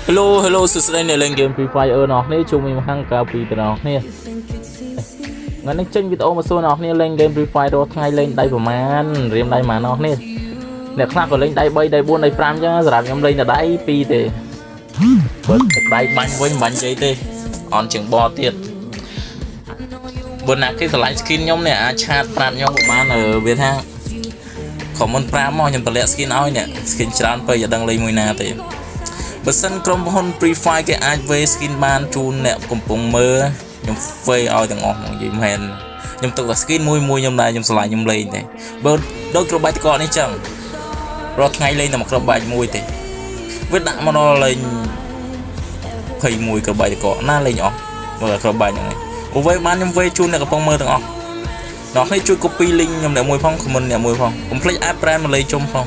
Hello hello សួស្តីអ្នកលេង game Free Fire ណោះនេះជួបមួយខាងកាពីទៅណោះនេះថ្ងៃនេះចេញវីដេអូមកសួរណោះគ្នាលេង game Free Fire រាល់ថ្ងៃលេងដៃប្រមាណរៀមដៃប៉ុន្មានណោះនេះអ្នកខ្លះក៏លេងដៃ3ដៃ4ដៃ5អញ្ចឹងសម្រាប់ខ្ញុំលេងតែដៃ2ទេបើដៃបាញ់វិញមិនបាញ់ជ័យទេអន់ជាងបទៀតបើណាគេឆ្លាញ់ skin ខ្ញុំនេះអាចឆាតប្រាប់ខ្ញុំក៏បានវាថា comment 5មកខ្ញុំតម្លាក់ skin ឲ្យអ្នក skin ច្រើនពេកอย่าដឹងលេងមួយណាទេបើសិនក្រុមហ៊ុន Free Fire គេអាចវេ skin បានជូនអ្នកកំពុងមើលខ្ញុំវេឲ្យទាំងអស់មកនិយាយមែនខ្ញុំទុកតែ skin មួយខ្ញុំដែរខ្ញុំឆ្លាញ់ខ្ញុំលេងទេបើដូចក្របបែកតកនេះចឹងរាល់ថ្ងៃលេងតែមួយក្របបែកមួយទេវាដាក់មកដល់លេង21ក្របបែកតកណាលេងអស់មើលក្របបែកហ្នឹងឯងវេបានខ្ញុំវេជូនអ្នកកំពុងមើលទាំងអស់ដល់នេះជួយ copy link ខ្ញុំអ្នកមួយផង comment អ្នកមួយផងកុំភ្លេច add brand មកលេងជុំផង